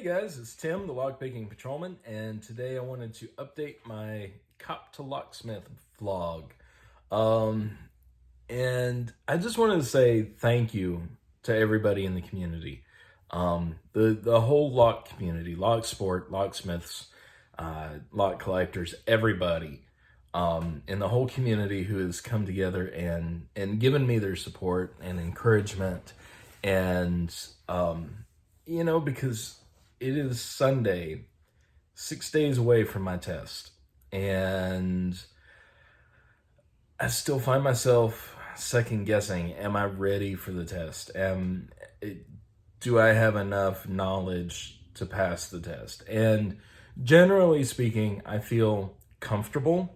Hey guys, it's Tim, the Lockpicking Patrolman, and today I wanted to update my Cop to Locksmith vlog. Um, and I just wanted to say thank you to everybody in the community. The whole lock community, lock sport, locksmiths, lock collectors, everybody in the whole community who has come together and given me their support and encouragement. And because it is Sunday, 6 days away from my test, and I still find myself second guessing, am I ready for the test? Do I have enough knowledge to pass the test? And generally speaking, I feel comfortable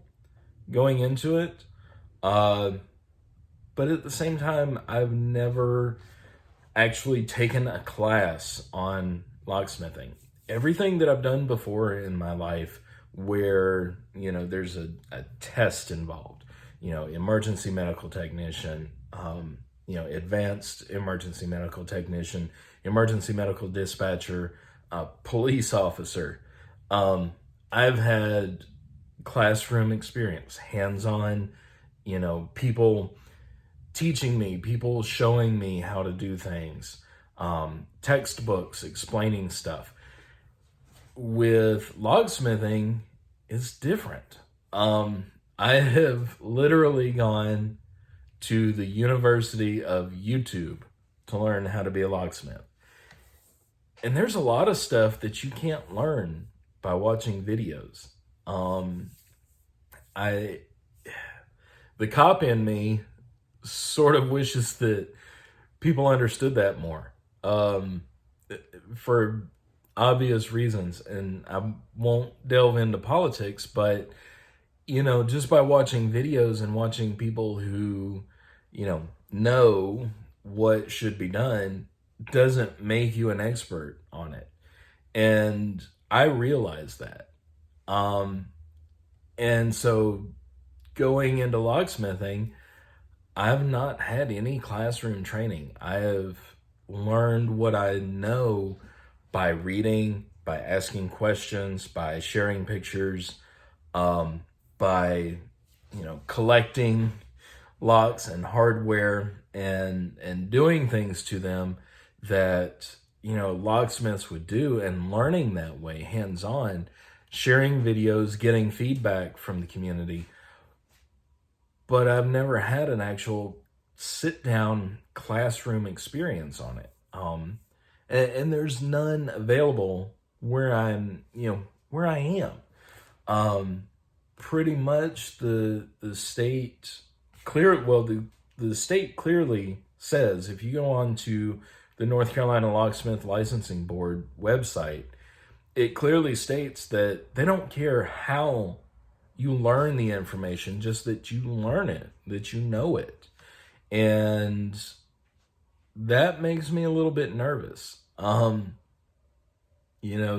going into it. But at the same time, I've never actually taken a class on locksmithing. Everything that I've done before in my life where, there's a test involved, emergency medical technician, advanced emergency medical technician, emergency medical dispatcher, police officer. I've had classroom experience, hands-on, people teaching me, people showing me how to do things, textbooks explaining stuff. With locksmithing, it's different. I have literally gone to the University of YouTube to learn how to be a locksmith. And there's a lot of stuff that you can't learn by watching videos. The cop in me sort of wishes that people understood that more, for obvious reasons. And I won't delve into politics, but, just by watching videos and watching people who, know what should be done doesn't make you an expert on it. And I realize that. And so going into locksmithing, I've not had any classroom training. I have learned what I know by reading, by asking questions, by sharing pictures, by, collecting locks and hardware and doing things to them that, locksmiths would do, and learning that way, hands-on, sharing videos, getting feedback from the community. But I've never had an actual sit-down classroom experience on it. And there's none available where I am. Pretty much the state the state clearly says, if you go on to the North Carolina Locksmith Licensing Board website, it clearly states that they don't care how you learn the information, just that you learn it, that you know it. And that makes me a little bit nervous.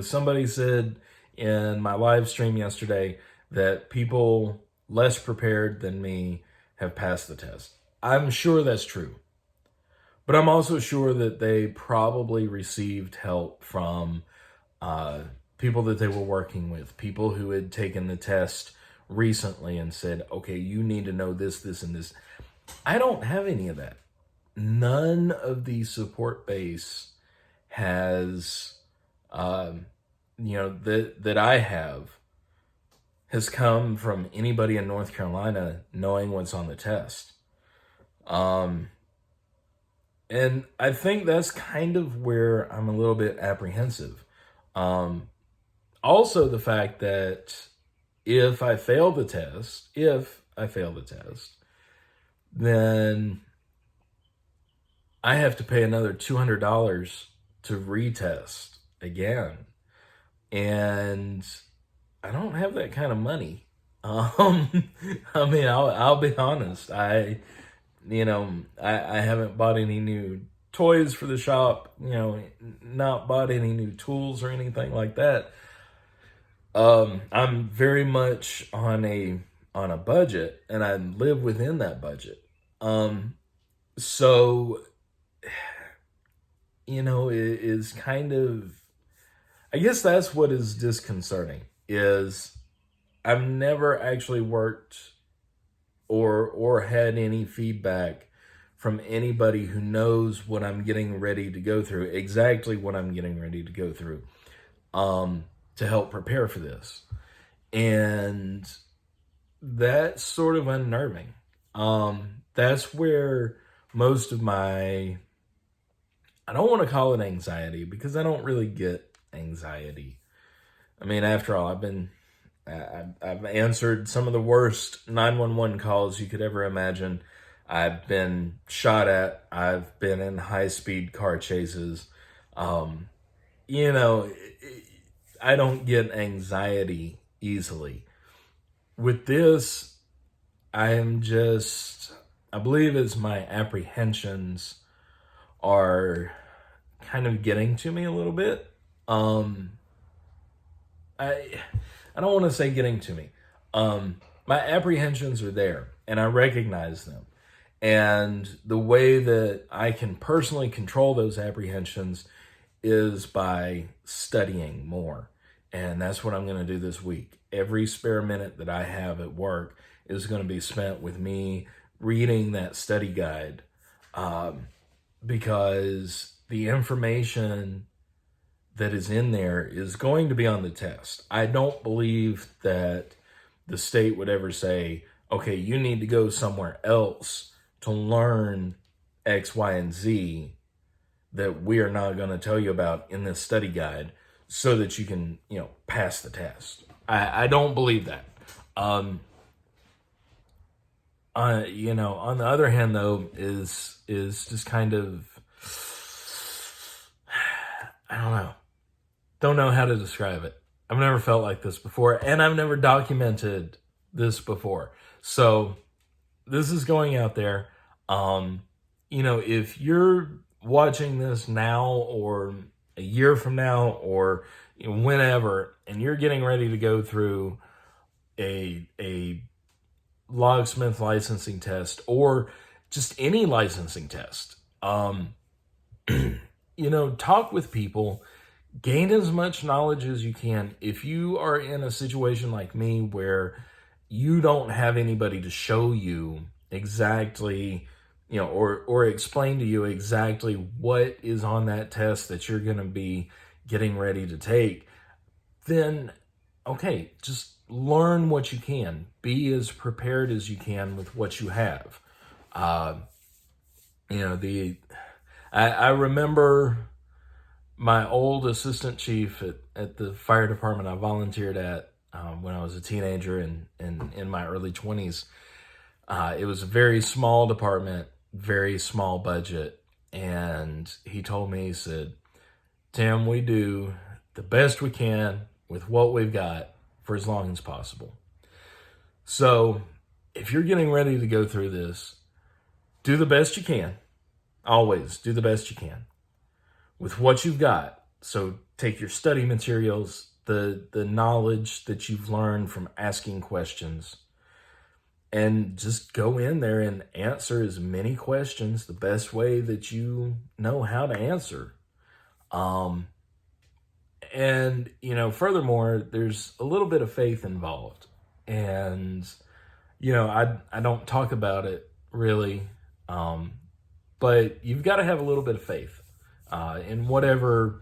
Somebody said in my live stream yesterday that people less prepared than me have passed the test. I'm sure that's true. But I'm also sure that they probably received help from people that they were working with, people who had taken the test recently and said, okay, you need to know this, this, and this. I don't have any of that. None of the support base has, that I have, has come from anybody in North Carolina knowing what's on the test. And I think that's kind of where I'm a little bit apprehensive. Also the fact that if I fail the test, then I have to pay another $200 to retest again. And I don't have that kind of money. I'll be honest. I haven't bought any new toys for the shop, not bought any new tools or anything like that. I'm very much on a budget, and I live within that budget. So, it is kind of I guess that's what is disconcerting, is I've never actually worked or had any feedback from anybody who knows what I'm getting ready to go through, exactly what I'm getting ready to go through, to help prepare for this. And that's sort of unnerving. That's where most of my, I don't want to call it anxiety, because I don't really get anxiety. I mean, after all, I've answered some of the worst 911 calls you could ever imagine. I've been shot at. I've been in high-speed car chases. You know, I don't get anxiety easily. With this, I believe it's my apprehensions are kind of getting to me a little bit. I don't want to say getting to me. My apprehensions are there, and I recognize them. And the way that I can personally control those apprehensions is by studying more. And that's what I'm going to do this week. Every spare minute that I have at work is going to be spent with me reading that study guide, because the information that is in there is going to be on the test. I don't believe that the state would ever say, okay, you need to go somewhere else to learn X, Y, and Z that we are not going to tell you about in this study guide so that you can, pass the test. I don't believe that. On the other hand, though, is just kind of, I don't know. Don't know how to describe it. I've never felt like this before, and I've never documented this before. So this is going out there. If you're watching this now or a year from now or whenever, and you're getting ready to go through a locksmith licensing test or just any licensing test, talk with people. Gain as much knowledge as you can. If you are in a situation like me where you don't have anybody to show you exactly, or explain to you exactly what is on that test that you're going to be getting ready to take, then, okay, just learn what you can. Be as prepared as you can with what you have. I remember my old assistant chief at the fire department I volunteered at when I was a teenager and in my early 20s. It was a very small department, very small budget. And he told me, he said, Tim, we do the best we can with what we've got for as long as possible. So if you're getting ready to go through this, do the best you can. Always do the best you can with what you've got. So take your study materials, the knowledge that you've learned from asking questions, and just go in there and answer as many questions the best way that you know how to answer. Furthermore, there's a little bit of faith involved. And, I don't talk about it really, but you've got to have a little bit of faith. In whatever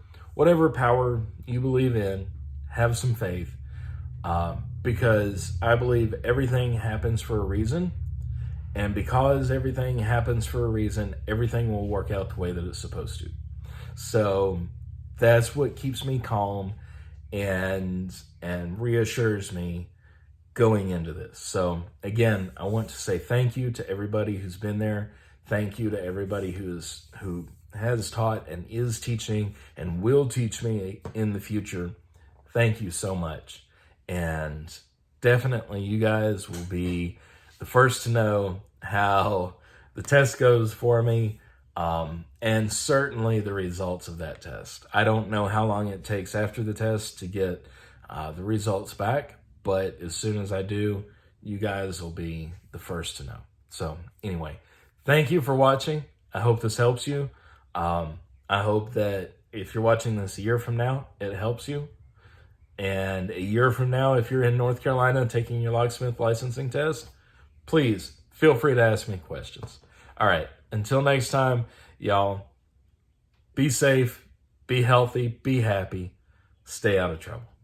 power you believe in, have some faith, because I believe everything happens for a reason, and because everything happens for a reason, everything will work out the way that it's supposed to. So that's what keeps me calm and reassures me going into this. So again, I want to say thank you to everybody who's been there. Thank you to everybody who has taught and is teaching and will teach me in the future. Thank you so much. And definitely you guys will be the first to know how the test goes for me, and certainly the results of that test. I don't know how long it takes after the test to get the results back, but as soon as I do, you guys will be the first to know. So anyway, thank you for watching. I hope this helps you. I hope that if you're watching this a year from now, it helps you. And a year from now, if you're in North Carolina taking your locksmith licensing test, please feel free to ask me questions. All right, until next time, y'all, be safe, be healthy, be happy, stay out of trouble.